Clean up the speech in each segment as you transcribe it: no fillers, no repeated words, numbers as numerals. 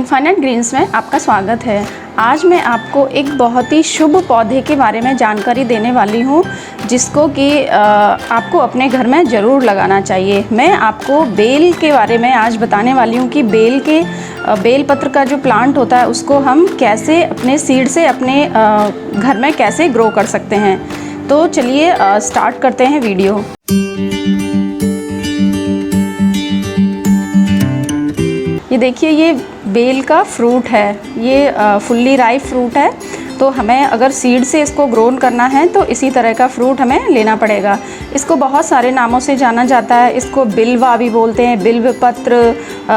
Infinite Green's में आपका स्वागत है। आज मैं आपको एक बहुत ही शुभ पौधे के बारे में जानकारी देने वाली हूँ, जिसको कि आपको अपने घर में ज़रूर लगाना चाहिए। मैं आपको बेल के बारे में आज बताने वाली हूँ कि बेल पत्र का जो प्लांट होता है उसको हम कैसे अपने सीड से अपने घर में कैसे ग्रो कर सकते हैं। तो चलिए स्टार्ट करते हैं वीडियो। ये देखिए, ये बेल का फ्रूट है, ये फुल्ली राइप फ्रूट है। तो हमें अगर सीड से इसको ग्रोन करना है तो इसी तरह का फ्रूट हमें लेना पड़ेगा। इसको बहुत सारे नामों से जाना जाता है। इसको बिल्वा भी बोलते हैं, बिल्व पत्र,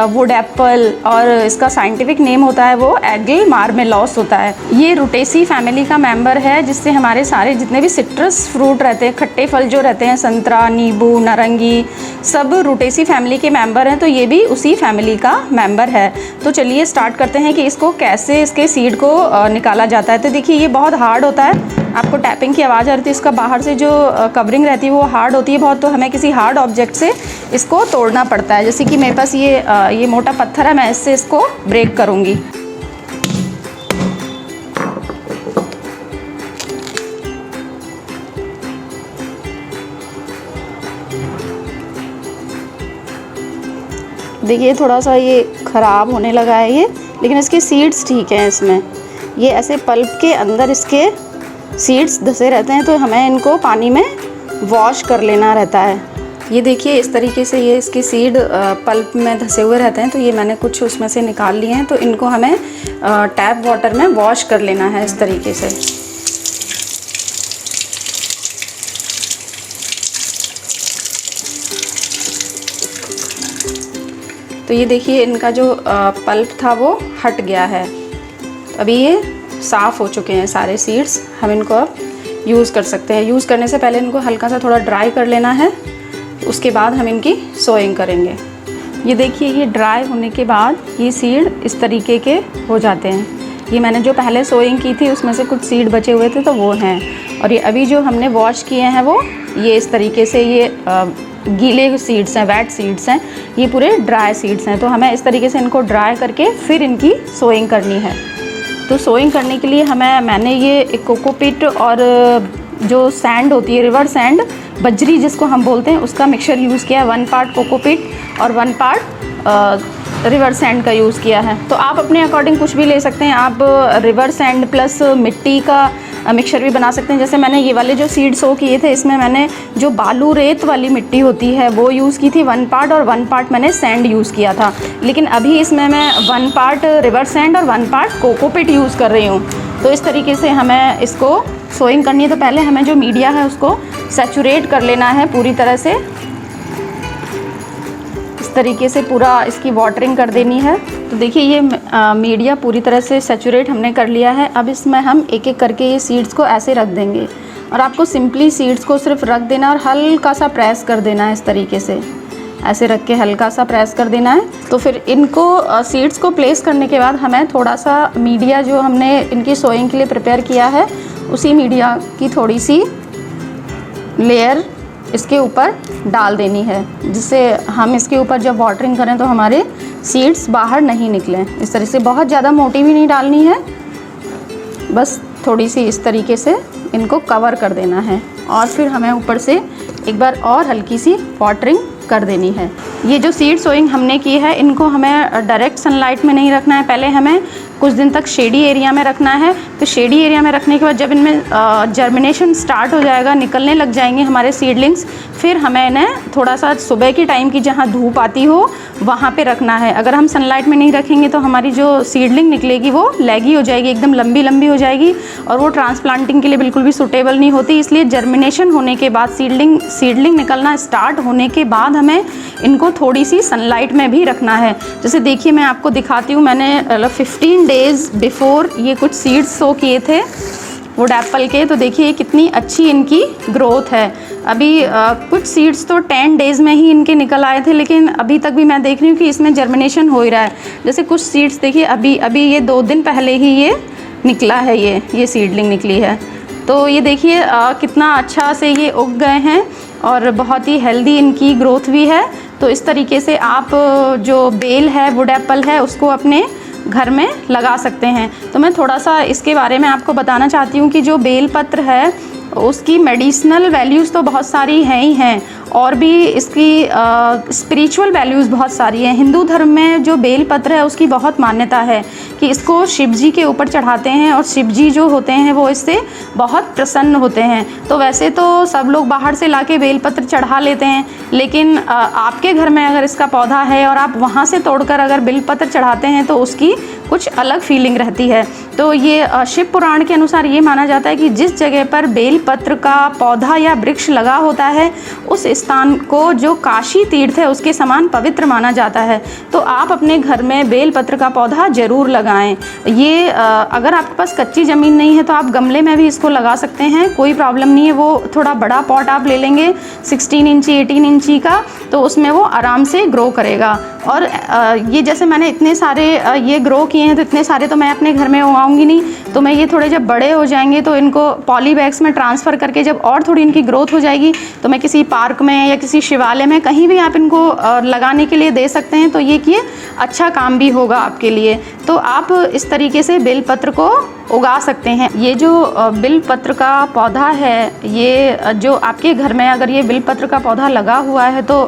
वुड एप्पल, और इसका साइंटिफिक नेम होता है वो एगल मार्मेलॉस होता है। ये रुटेसी फैमिली का मेंबर है, जिससे हमारे सारे जितने भी सिट्रस फ्रूट रहते हैं, खट्टे फल जो रहते हैं, संतरा, नींबू, नारंगी, सब रुटेसी फैमिली के मेंबर हैं। तो ये भी उसी फैमिली का मेंबर है। तो चलिए स्टार्ट करते हैं कि इसको कैसे इसके सीड को निकाला जाता है। तो देखिए, ये बहुत हार्ड होता है, आपको टैपिंग की आवाज़ आ रही थी। इसका बाहर से जो कवरिंग रहती है वो हार्ड होती है बहुत, तो हमें किसी हार्ड ऑब्जेक्ट से इसको तोड़ना पड़ता है। जैसे कि मेरे पास ये मोटा पत्थर है, मैं इससे इसको ब्रेक करूँगी। देखिए, थोड़ा सा ये ख़राब होने लगा है ये, लेकिन इसके सीड्स ठीक हैं। इसमें ये ऐसे पल्प के अंदर इसके सीड्स धसे रहते हैं, तो हमें इनको पानी में वॉश कर लेना रहता है। ये देखिए, इस तरीके से ये इसके सीड पल्प में धसे हुए रहते हैं। तो ये मैंने कुछ उसमें से निकाल लिए हैं। तो इनको हमें टैप वाटर में वॉश कर लेना है इस तरीके से। तो ये देखिए, इनका जो पल्प था वो हट गया है। अभी ये साफ़ हो चुके हैं सारे सीड्स। हम इनको अब यूज़ कर सकते हैं। यूज़ करने से पहले इनको हल्का सा थोड़ा ड्राई कर लेना है, उसके बाद हम इनकी सोइंग करेंगे। ये देखिए, ये ड्राई होने के बाद ये सीड इस तरीके के हो जाते हैं। ये मैंने जो पहले सोइंग की थी उसमें से कुछ सीड बचे हुए थे, तो वो हैं। और ये अभी जो हमने वॉश किए हैं वो ये इस तरीके से ये गीले सीड्स हैं, वेट सीड्स हैं। ये पूरे ड्राई सीड्स हैं। तो हमें इस तरीके से इनको ड्राई करके फिर इनकी सोइंग करनी है। तो सोइंग करने के लिए मैंने ये एक कोकोपीट और जो सैंड होती है, रिवर सैंड, बजरी जिसको हम बोलते हैं, उसका मिक्सचर यूज़ किया है। 1 पार्ट कोकोपीट और 1 पार्ट रिवर सैंड का यूज़ किया है। तो आप अपने अकॉर्डिंग कुछ भी ले सकते हैं। आप रिवर सैंड प्लस मिट्टी का मिक्सचर भी बना सकते हैं। जैसे मैंने ये वाले जो सीड सो किए थे, इसमें मैंने जो बालू रेत वाली मिट्टी होती है वो यूज़ की थी 1 पार्ट, और 1 पार्ट मैंने सैंड यूज़ किया था। लेकिन अभी इसमें मैं 1 पार्ट रिवर सैंड और 1 पार्ट कोकोपीट यूज़ कर रही हूँ। तो इस तरीके से हमें इसको सोइंग करनी है। तो पहले हमें जो मीडिया है उसको सैचुरेट कर लेना है पूरी तरह से। इस तरीके से पूरा इसकी वाटरिंग कर देनी है। तो देखिए, ये मीडिया पूरी तरह से सैचुरेट हमने कर लिया है। अब इसमें हम एक एक करके ये सीड्स को ऐसे रख देंगे, और आपको सिंपली सीड्स को सिर्फ रख देना और हल्का सा प्रेस कर देना है। इस तरीके से ऐसे रख के हल्का सा प्रेस कर देना है। तो फिर इनको सीड्स को प्लेस करने के बाद हमें थोड़ा सा मीडिया जो हमने इनकी सोइंग के लिए प्रिपेयर किया है, उसी मीडिया की थोड़ी सी लेयर इसके ऊपर डाल देनी है, जिससे हम इसके ऊपर जब वाटरिंग करें तो हमारे सीड्स बाहर नहीं निकलें। इस तरह से बहुत ज़्यादा मोटी भी नहीं डालनी है, बस थोड़ी सी इस तरीके से इनको कवर कर देना है। और फिर हमें ऊपर से एक बार और हल्की सी वाटरिंग कर देनी है। ये जो सीड सोइंग हमने की है, इनको हमें डायरेक्ट सनलाइट में नहीं रखना है। पहले हमें कुछ दिन तक शेडी एरिया में रखना है। तो शेडी एरिया में रखने के बाद जब इनमें जर्मिनेशन स्टार्ट हो जाएगा, निकलने लग जाएंगे हमारे सीडलिंग्स, फिर हमें इन्हें थोड़ा सा सुबह की टाइम की जहाँ धूप आती हो वहाँ पे रखना है। अगर हम सनलाइट में नहीं रखेंगे तो हमारी जो सीडलिंग निकलेगी वो लैगी हो जाएगी, एकदम लंबी लंबी हो जाएगी, और वो ट्रांसप्लांटिंग के लिए बिल्कुल भी सूटेबल नहीं होती। इसलिए जर्मिनेशन होने के बाद, सीडलिंग निकलना स्टार्ट होने के बाद हमें इनको थोड़ी सी सनलाइट में भी रखना है। जैसे देखिए, मैं आपको दिखाती हूँ। मैंने 15 डेज़ बिफोर ये कुछ सीड्स सो किए थे वुड एप्पल के। तो देखिए कितनी अच्छी इनकी ग्रोथ है। अभी कुछ सीड्स तो 10 डेज़ में ही इनके निकल आए थे, लेकिन अभी तक भी मैं देख रही हूँ कि इसमें जर्मिनेशन हो ही रहा है। जैसे कुछ सीड्स देखिए, अभी ये 2 दिन पहले ही ये निकला है, ये सीडलिंग निकली है। तो ये देखिए कितना अच्छा से ये उग गए हैं, और बहुत ही हेल्दी इनकी ग्रोथ भी है। तो इस तरीके से आप जो बेल है, वुड एप्पल है, उसको अपने घर में लगा सकते हैं। तो मैं थोड़ा सा इसके बारे में आपको बताना चाहती हूँ कि जो बेलपत्र है उसकी मेडिसिनल वैल्यूज़ तो बहुत सारी हैं ही हैं, और भी इसकी स्पिरिचुअल वैल्यूज़ बहुत सारी हैं। हिंदू धर्म में जो बेलपत्र है उसकी बहुत मान्यता है कि इसको शिव जी के ऊपर चढ़ाते हैं और शिव जी जो होते हैं वो इससे बहुत प्रसन्न होते हैं। तो वैसे तो सब लोग बाहर से लाके बेलपत्र चढ़ा लेते हैं, लेकिन आपके घर में अगर इसका पौधा है और आप वहाँ से तोड़कर अगर बेलपत्र चढ़ाते हैं तो उसकी कुछ अलग फीलिंग रहती है। तो ये शिव पुराण के अनुसार ये माना जाता है कि जिस जगह पर बेलपत्र का पौधा या वृक्ष लगा होता है उस स्थान को जो काशी तीर्थ है उसके समान पवित्र माना जाता है। तो आप अपने घर में बेलपत्र का पौधा ज़रूर लगाएं। ये अगर आपके पास कच्ची ज़मीन नहीं है तो आप गमले में भी इसको लगा सकते हैं, कोई प्रॉब्लम नहीं है। वो थोड़ा बड़ा पॉट आप ले लेंगे 16 इंची 18 इंची का, तो उसमें वो आराम से ग्रो करेगा। और ये जैसे मैंने इतने सारे ये ग्रो किए हैं तो इतने सारे तो मैं अपने घर में उगाऊंगी नहीं, तो मैं ये थोड़े जब बड़े हो जाएंगे तो इनको पॉली बैग्स में ट्रांसफ़र करके जब और थोड़ी इनकी ग्रोथ हो जाएगी तो मैं किसी पार्क में या किसी शिवालय में कहीं भी आप इनको लगाने के लिए दे सकते हैं। तो ये अच्छा काम भी होगा आपके लिए। तो आप इस तरीके से बेलपत्र को उगा सकते हैं। ये जो बेलपत्र का पौधा है, ये जो आपके घर में अगर ये बेलपत्र का पौधा लगा हुआ है तो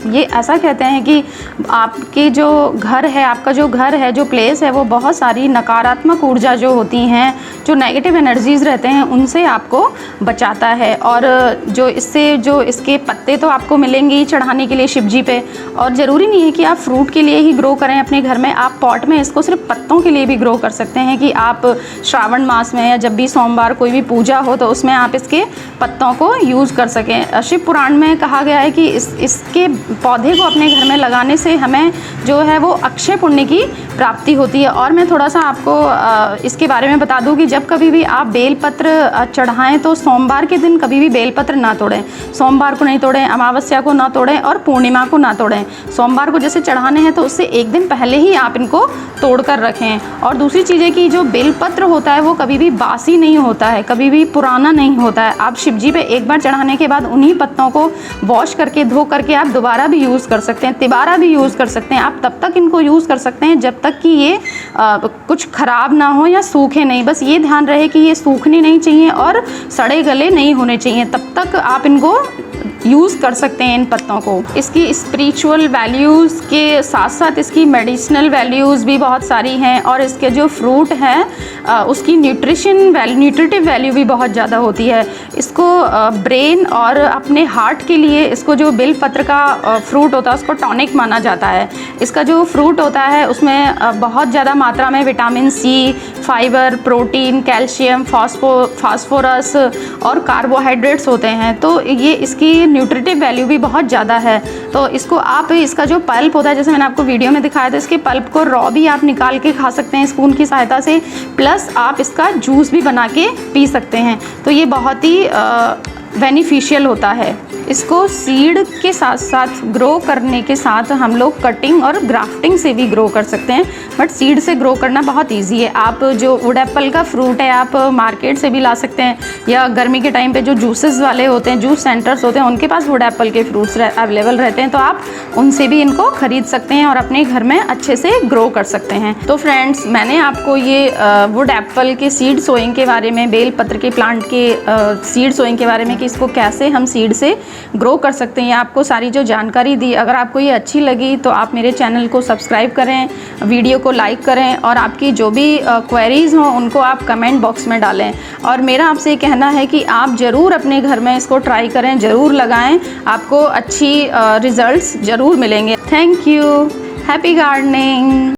ये ऐसा कहते हैं कि आपके जो घर है, आपका जो घर है, जो प्लेस है, वो बहुत सारी नकारात्मक ऊर्जा जो होती हैं, जो नेगेटिव एनर्जीज़ रहते हैं, उनसे आपको बचाता है। और जो इसके पत्ते तो आपको मिलेंगे ही चढ़ाने के लिए शिव जी पे, और ज़रूरी नहीं है कि आप फ्रूट के लिए ही ग्रो करें अपने घर में। आप पॉट में इसको सिर्फ पत्तों के लिए भी ग्रो कर सकते हैं कि आप श्रावण मास में या जब भी सोमवार कोई भी पूजा हो तो उसमें आप इसके पत्तों को यूज़ कर सकें। शिव पुराण में कहा गया है कि इसके पौधे को अपने घर में लगाने से हमें जो है वो अक्षय पुण्य की प्राप्ति होती है। और मैं थोड़ा सा आपको इसके बारे में बता दूं कि जब कभी भी आप बेलपत्र चढ़ाएं तो सोमवार के दिन कभी भी बेलपत्र ना तोड़ें। सोमवार को नहीं तोड़ें, अमावस्या को ना तोड़ें और पूर्णिमा को ना तोड़ें। सोमवार को जैसे चढ़ाने हैं तो उससे एक दिन पहले ही आप इनको तोड़ कर रखें। और दूसरी चीज़ है कि जो बेलपत्र होता है वो कभी भी बासी नहीं होता है, कभी भी पुराना नहीं होता है। आप शिव जी पे एक बार चढ़ाने के बाद उन्हीं पत्तों को वॉश करके धो करके आप दोबारा भी यूज़ कर सकते हैं, तिबारा भी यूज़ कर सकते हैं। आप तब तक इनको यूज़ कर सकते हैं जब तक कि ये कुछ ख़राब ना हो या सूखे नहीं। बस ये ध्यान रहे कि ये सूखने नहीं चाहिए और सड़े गले नहीं होने चाहिए, तब तक आप इनको यूज़ कर सकते हैं इन पत्तों को। इसकी स्पिरिचुअल वैल्यूज़ के साथ साथ इसकी मेडिसिनल वैल्यूज़ भी बहुत सारी हैं, और इसके जो फ्रूट हैं उसकी न्यूट्रिटिव वैल्यू भी बहुत ज़्यादा होती है। इसको ब्रेन और अपने हार्ट के लिए इसको जो बेलपत्र का फ्रूट होता है उसको टॉनिक माना जाता है। इसका जो फ्रूट होता है उसमें बहुत ज़्यादा मात्रा में vitamin C, fibre, protein, calcium, phosphorus और कार्बोहाइड्रेट्स होते हैं। तो ये इसकी न्यूट्रिटिव वैल्यू भी बहुत ज़्यादा है। तो इसको आप इसका जो पल्प होता है, जैसे मैंने आपको वीडियो में दिखाया था, इसके पल्प को रॉ भी आप निकाल के खा सकते हैं स्पून की सहायता से, प्लस आप इसका जूस भी बना के पी सकते हैं। तो ये बहुत ही बेनिफिशियल होता है। इसको सीड के साथ साथ ग्रो करने के साथ हम लोग कटिंग और ग्राफ्टिंग से भी ग्रो कर सकते हैं, बट सीड से ग्रो करना बहुत इजी है। आप जो वुड एप्पल का फ्रूट है आप मार्केट से भी ला सकते हैं, या गर्मी के टाइम पे जो जूसेस वाले होते हैं, जूस सेंटर्स होते हैं, उनके पास वुड एप्पल के फ्रूट्स अवेलेबल रहते हैं, तो आप उनसे भी इनको खरीद सकते हैं और अपने घर में अच्छे से ग्रो कर सकते हैं। तो फ्रेंड्स, मैंने आपको ये वुड एप्पल के सीड सोइंग के बारे में, बेलपत्र के प्लांट के सीड सोइंग के बारे में कि इसको कैसे हम सीड से ग्रो कर सकते हैं, आपको सारी जो जानकारी दी। अगर आपको ये अच्छी लगी तो आप मेरे चैनल को सब्सक्राइब करें, वीडियो को लाइक करें, और आपकी जो भी क्वेरीज़ हों उनको आप कमेंट बॉक्स में डालें। और मेरा आपसे ये कहना है कि आप ज़रूर अपने घर में इसको ट्राई करें, ज़रूर लगाएं, आपको अच्छी रिज़ल्ट्स ज़रूर मिलेंगे। Thank you. Happy gardening.